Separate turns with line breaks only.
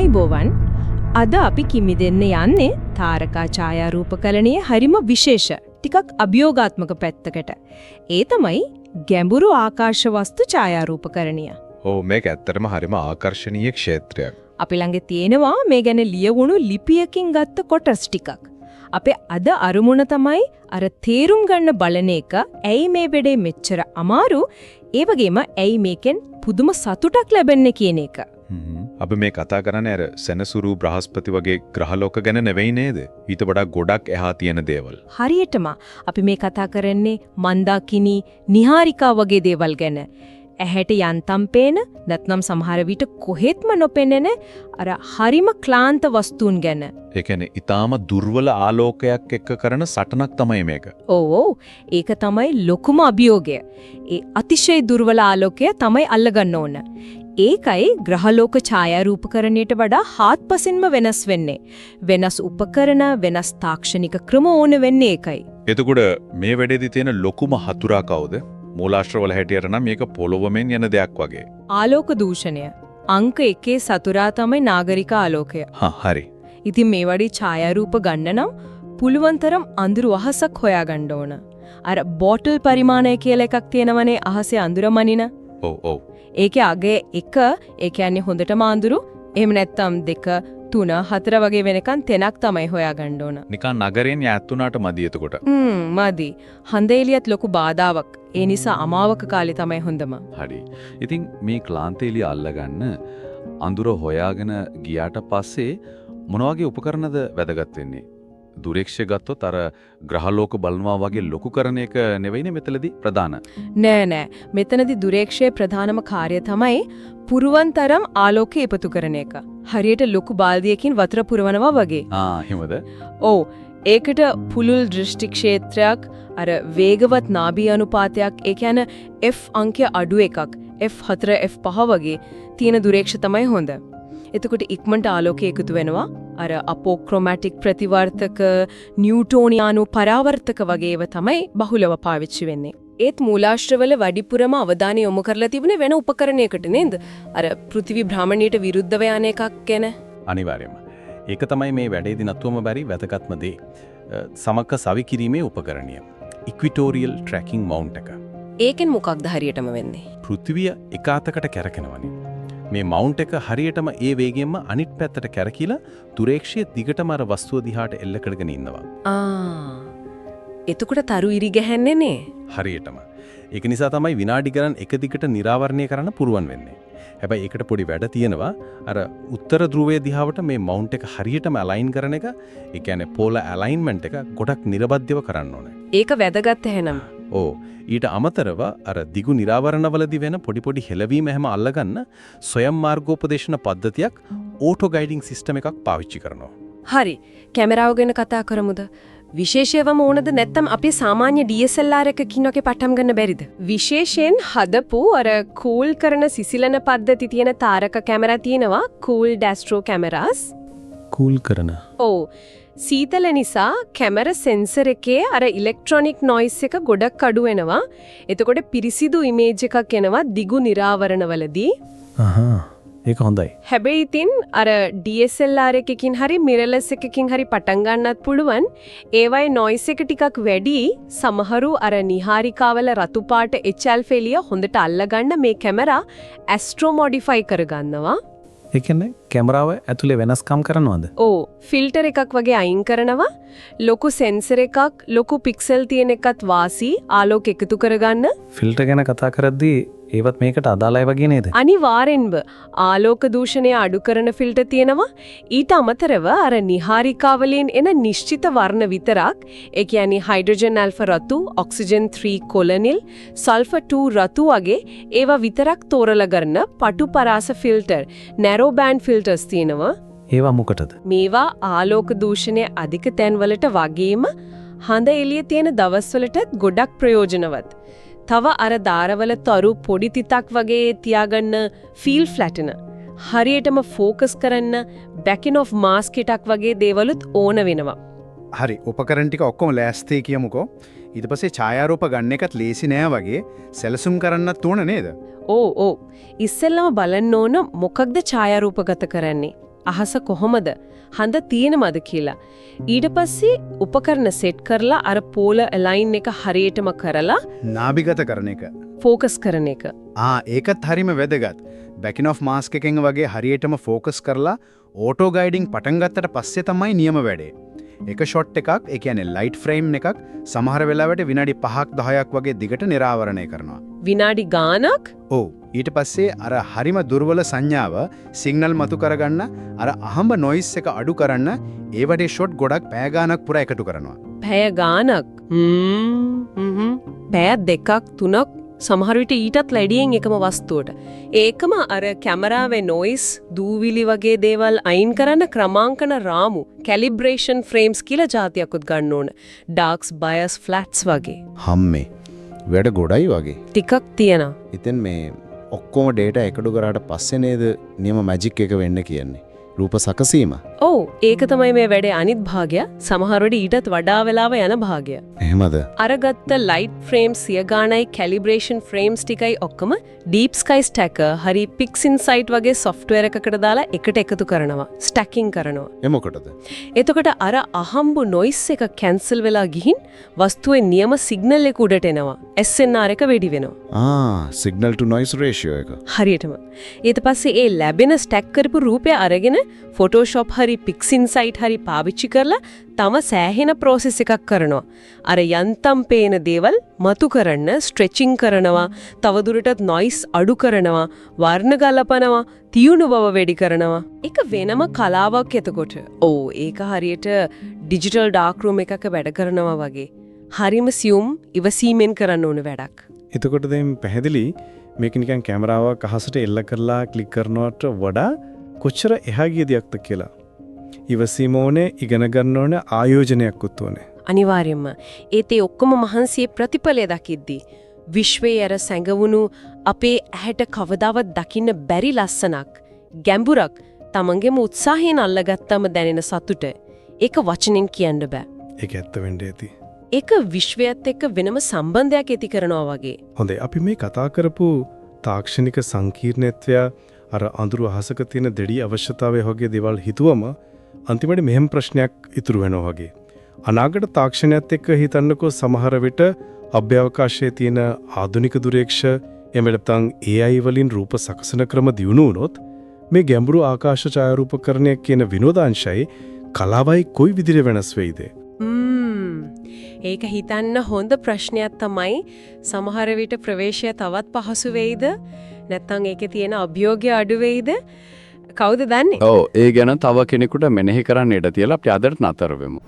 ආයිබෝවන් අද අපි කිමි දෙන්න යන්නේ තාරකා ඡායාරූපකලනයේ හරිම විශේෂ ටිකක් අභියෝගාත්මක පැත්තකට. ඒ තමයි ගැඹුරු ආකාශ වස්තු ඡායාරූපකරණය.
ඔව් මේක ඇත්තටම හරිම ආකර්ශනීය ක්ෂේත්‍රයක්.
අපි ළඟ තියෙනවා මේ ගැන ලියවුණු ලිපියකින් ගත්ත කොටස් ටිකක්. අපේ අද අරමුණ තමයි අර තේරුම් ගන්න බලන එක. ඇයි මේ වෙඩේ මෙච්චර අමාරු? ඒ වගේම ඇයි මේකෙන් පුදුම සතුටක් ලැබෙන්නේ කියන එක.
අපි මේ කතා කරන්නේ අර සෙනසුරු බ්‍රහස්පති වගේ ග්‍රහලෝක ගැන නෙවෙයි නේද? ඊට වඩා ගොඩක් එහා තියෙන දේවල්.
හරියටම අපි මේ කතා කරන්නේ මන්දාකිනි, නිහාරිකා වගේ දේවල් ගැන. ඇහැට යන්තම් පේන නැත්නම් සමහර විට කොහෙත්ම නොපෙනෙන අර හරිම ක්ලාන්ත වස්තුන් ගැන.
ඒ කියන්නේ ඊටාම දුර්වල ආලෝකයක් එක්ක කරන සටනක් තමයි මේක.
ඔව් ඒක තමයි ලොකුම අභියෝගය. ඒ අතිශය දුර්වල ආලෝකය තමයි අල්ලගන්න ඕන. ඒකයි ග්‍රහලෝක ඡායාරූපකරණයට වඩා හාත්පසින්ම වෙනස් වෙන්නේ. වෙනස් උපකරණ, වෙනස් තාක්ෂණික ක්‍රම ඕන වෙන්නේ ඒකයි.
එතකොට මේ වැඩේදී තියෙන ලොකුම හතුරා කවුද? මූලාශ්‍රවල හැටියට නම් මේක පොළොවමෙන් යන දෙයක් වගේ.
ආලෝක දූෂණය. අංක 1 සතුරා තමයි නාගරික ආලෝකය.
හරි.
ඉතින් මේ වගේ ඡායාරූප ගන්න නම් පුළුවන් තරම් අඳුරු අහසක් හොයාගන්න ඕන. අර බෝටල් පරිමාණය කියලා එකක් තියෙනවනේ අහසේ අඳුර මනින.
ඔව්.
ඒකේ අගේ 1 ඒ කියන්නේ හොඳටම අඳුරු. එහෙම නැත්නම් 2 3 4 වගේ වෙනකන් තැනක් තමයි හොයාගන්න ඕන.
නිකන් නගරයෙන් ඈත් වුණාට මදි එතකොට.
මදි. හඳ එළියත් ලොකු බාධාවක්. ඒ නිසා අමාවක කාලේ තමයි හොඳම.
හරි. ඉතින් මේ ක්ලාන්ත එළිය අල්ලගන්න අඳුර හොයාගෙන ගියාට පස්සේ මොන වගේ උපකරණද වැදගත් වෙන්නේ? දුරේක්ෂය ගත්තොත් අර ග්‍රහලෝක බලනවා වගේ ලොකු කරන එක නෙවෙයිනේ මෙතනදී ප්‍රධාන.
නෑ. මෙතනදී දුරේක්ෂයේ ප්‍රධානම කාර්යය තමයි පුරුවන් තරම් ආලෝකය ඉපතු කරන එක. හරියට ලොකු බාල්දියකින් වතුර පුරවනවා වගේ.
එහෙමද?
ඔව්. ඒකට පුළුල් දෘෂ්ටි ක්ෂේත්‍රයක්, අර වේගවත් නාභී අනුපාතයක්, ඒ කියන්නේ F අංකය අඩු එකක්, F4 F5 වගේ තියෙන දුරේක්ෂ තමයි හොඳ. එතකොට ඉක්මනට ආලෝකය එකතු වෙනවා. අර අපෝක්‍රොමැටික් ප්‍රතිවර්තක, නියුටෝනියානු පරාවර්තක වගේ ඒවා තමයි බහුලව පාවිච්චි වෙන්නේ. ඒත් මූලාශ්‍රවල වැඩිපුරම අවධානය යොමු කරලා තිබුණේ වෙන උපකරණයකට නේද? අර පෘථිවි භ්‍රමණයට විරුද්ධව යන එකක් ගැන.
අනිවාර්යයෙන්ම. ඒක තමයි මේ වැඩේදී නතුවම බැරි වැදගත්ම දේ. සමක සවි කිරීමේ උපකරණය. ඉක්විටෝරියල් ට්‍රැකින් මවුන්ට් එක.
ඒකෙන් මොකක්ද හරියටම වෙන්නේ?
පෘථිවිය එක අතකට කැරකෙනවනේ. මේ මවුන්ට් එක හරියටම ඒ වේගයෙන්ම අනිත් පැත්තට කැරකිලා දුරේක්ෂයේ දිගටම අර වස්තුව දිහාට එල්ල කරගෙන ඉන්නවා.
එතකොට තරු ඉරි ගහන්නේ නේ?
හරියටම. ඒක නිසා තමයි විනාඩි ගණන් එක දිගට නිරාවරණය කරන්න පුරුවන් වෙන්නේ. හැබැයි ඒකට පොඩි වැඩ තියෙනවා. අර උත්තර ධ්‍රුවයේ දිහාවට මේ මවුන්ට් එක හරියටම අලයින් කරන එක, ඒ කියන්නේ පෝලර් අලයින්මන්ට් එක ගොඩක් නිර්බද්ධව කරන්න ඕනේ.
ඒක වැදගත් එහෙනම්.
ඊට අමතරව අර දිගු නිරාවරණවලදී වෙන පොඩි හෙලවීම හැම අල්ලගන්න ස්වයං මාර්ගෝපදේශන පද්ධතියක් ඕටෝ ගයිඩින් සිස්ටම් එකක් පාවිච්චි කරනවා.
හරි. කැමරාව ගැන කතා කරමුද? විශේෂයවම ඕනද නැත්නම් අපි සාමාන්‍ය DSLR එකකින් වගේ පටම් ගන්න බැරිද? විශේෂයෙන් හදපු අර කූල් කරන සිසිලන පද්ධති තියෙන තාරක කැමරා තියෙනවා, කූල් ඩැස්ට්‍රෝ කැමරාස්.
කූල් කරන.
සීතල නිසා කැමරා සෙන්සර් එකේ අර ඉලෙක්ට්‍රොනික නොයිස් එක ගොඩක් අඩු වෙනවා. එතකොට පිරිසිදු ඉමේජ් එකක් එනවා දිගු නිරාවරණවලදී.
ඒක හොඳයි.
හැබැයි ඉතින් අර DSLR එකකින් හරි මිරර්ලස් එකකින් හරි පටන් ගන්නත් පුළුවන්. ඒවයි නොයිස් එක ටිකක් වැඩි. සමහරු අර නිහාරිකාවල රතු පාට HL එළිය හොඳට අල්ලගන්න මේ කැමරා ඇස්ට්‍රෝ මොඩිෆයි කරගන්නවා.
ඒ කියන්නේ කැමරාව ඇතුලේ වෙනස්කම් කරනවද?
ෆිල්ටර් එකක් වගේ අයින් කරනවා. ලොකු සෙන්සර් එකක්, ලොකු පික්සල් තියෙන එකත් වාසි ආලෝක එකතු කරගන්න.
ෆිල්ටර් ගැන කතා කරද්දී ඒවත් මේකට අදාළයි වගේ නේද?
අනිවාර්යෙන්ම ආලෝක දූෂණය අඩු කරන ෆිල්ටර් තියෙනවා. ඊට අමතරව අර නිහාරිකාවලින් එන නිශ්චිත වර්ණ විතරක්, ඒ කියන්නේ හයිඩ්‍රජන් ඇල්ෆා රතු, ඔක්සිජන් 3 කොලොනිල්, සල්ෆර් 2 රතු වගේ ඒවා විතරක් තෝරලා ගන්න පටු පරාස ෆිල්ටර්, නැරෝ බෑන්ඩ් ෆිල්ටර්ස් තියෙනවා.
ඒවා මොකටද?
මේවා ආලෝක දූෂණය අධික තැන්වලට වගේම හඳ එළිය තියෙන දවස්වලටත් ගොඩක් ප්‍රයෝජනවත්. තව අර දාරවල තරු පොඩි තිතක් වගේ තියාගන්න ෆීල් ෆ්ලැටනර්, හරියටම ફોකස් කරන්න බැකින් ඔෆ් මාස්ක් එකක් වගේ දේවලුත් ඕන වෙනවා.
හරි, උපකරණ ටික ඔක්කොම ලෑස්ති කියමුකෝ. ඊට පස්සේ ඡායාරූප ගන්න එකත් ලේසි නෑ වගේ සැලසුම් කරන්නත් ඕන නේද?
ඉස්සෙල්ලම බලන්න ඕන මොකක්ද ඡායාරූපගත කරන්නේ. අහස කොහොමද? හඳ තියෙනවද කියලා. ඊට පස්සේ උපකරණ සෙට් කරලා අර පෝල අලයින් එක හරියටම කරලා
නාභිගත කරන එක.
ફોકસ කරන එක.
ඒකත් හරිම වැදගත්. බැකින් ඔෆ් මාස්ක් එකෙන් වගේ හරියටම ફોකස් කරලා ඕටෝ ගයිඩින් පටන් ගත්තට පස්සේ තමයි නියම වැඩේ. එක ෂොට් එකක්, ඒ කියන්නේ ලයිට් ෆ්‍රේම් එකක් සමහර වෙලාවට විනාඩි 5ක් 10ක් වගේ දිගට නිරාවරණය කරනවා.
විනාඩි ගාණක්?
ඔව්. ඊට පස්සේ අර හරිම දුර්වල සංඥාව සිග්නල් මතු කරගන්න අර අහඹ නොයිස් එක අඩු කරන්න ඒ වගේ ෂොට් ගොඩක් පැය ගාණක් පුරා එකතු කරනවා.
පැය ගාණක්? පැය දෙකක් තුනක් සමහර විට ඊටත් ලැඩියෙන් එකම වස්තුවට. ඒකම අර කැමරාවේ නොයිස්, දූවිලි වගේ දේවල් අයින් කරන්න ක්‍රමාංකන රාමු, කැලිබ්‍රේෂන් ෆ්‍රේම්ස් කියලා જાතියක්වත් ගන්න ඕන. ඩාර්ක්ස්, බයස්, ෆ්ලැට්ස් වගේ.
හම්මේ. වැඩ ගොඩයි වගේ.
ටිකක් තියෙනවා.
ඉතින් මේ ඔක්කොම ඩේටා එකතු කරාට පස්සේ නේද නියම මැජික් එක වෙන්න කියන්නේ. රූප සකසීම.
ඔව්, ඒක තමයි මේ වැඩේ අනිත් භාගය. සමහර වෙලට ඊටත් වඩා වෙලාව යන භාගය.
එහෙමද?
අරගත්ත ලයිට් ෆ්‍රේම්ස් සිය ගානයි කැලිබ්‍රේෂන් ෆ්‍රේම්ස් ටිකයි ඔක්කොම ඩීප් ස්කයි ස්ටැකර් හරි පික්සින්සයිට් වගේ සොෆ්ට්වෙයාර් එකකට දාලා එකට එකතු කරනවා. ස්ටැකින් කරනවා.
එමොකටද?
එතකොට අර අහම්බු නොයිස් එක කැන්සල් වෙලා ගිහින් වස්තුවේ නියම සිග්නල් එක උඩට එනවා. SNR එක වැඩි වෙනවා.
සිග්නල් ටු නොයිස් රේෂියෝ එක.
හරියටම. ඊට පස්සේ ඒ ලැබෙන ස්ටැක් කරපු රූපය අරගෙන ෆොටෝෂොප් හරි පික්සින්සයිට් හරි පාවිච්චි කරලා තම සෑහෙන ප්‍රොසෙස් එකක් කරනවා. අර යන්තම් පේන දේවල් මතු කරන්න ස්ට්‍රෙචින් කරනවා, තවදුරටත් නොයිස් අඩු කරනවා, වර්ණ ගලපනවා, තියුණු බව වැඩි කරනවා. ඒක වෙනම කලාවක් එතකොට. ඔව්, ඒක හරියට ඩිජිටල් ඩාර්ක් රූම් එකක වැඩ කරනවා වගේ. හරිම සියුම් ඉවසීමෙන් කරන්න ඕන වැඩක්.
එතකොට දැන් පැහැදිලි මේක නිකන් කැමරාවක් අහසට එල්ල කරලා ක්ලික් කරනවට වඩා කොච්චර එහා ගිය දෙයක්ද කියලා. ඉවසීම ඕනේ, ඉගෙන ගන්න ඕනේ, ආයෝජනයක් උත් ඕනේ.
අනිවාර්යයෙන්ම. ඒතේ ඔක්කොම මහන්සියේ ප්‍රතිඵලය දකිද්දී විශ්වයේ අර සැඟවුණු අපේ ඇහැට කවදාවත් දකින්න බැරි ලස්සනක්, ගැඹුරක් තමන්ගේම උත්සාහයෙන් අල්ලගත්තම දැනෙන සතුට. ඒක වචනෙන් කියන්න බෑ.
ඒක ඇත්ත වෙන්න ඇති.
ඒක විශ්වයත් එක්ක වෙනම සම්බන්ධයක් ඇති කරනවා වගේ.
හොඳයි, අපි මේ කතා කරපු තාක්ෂණික සංකීර්ණත්වය අර අඳුරු අහසක තියෙන දෙඩි අවශ්‍යතාවය වගේ දේවල් හිතුවම අන්තිමට මෙහෙම ප්‍රශ්නයක් ඉතුරු වෙනවා වගේ. අනාගත තාක්ෂණයත් එක්ක හිතන්නකෝ සමහර විට අභ්‍යවකාශයේ තියෙන ආධුනික දුරේක්ෂ එහෙම නැත්නම් AI වලින් රූප සකසන ක්‍රම දියුණු වුණොත් මේ ගැඹුරු ආකාශ ඡායාරූපකරණය කියන විනෝදාංශයි කලාවයි කොයි විදිහට වෙනස් වෙයිද?
ඒක හිතන්න හොඳ ප්‍රශ්නයක් තමයි. සමහර විට ප්‍රවේශය තවත් පහසු වෙයිද? නැත්නම් ඒකේ තියෙන අභියෝගය අඩු වෙයිද? කවුද දන්නේ?
ඔව්, ඒ ගැන තව කෙනෙකුට මෙනෙහි කරන්න ඉඩ තියලා අපි අදට නතර වෙමු.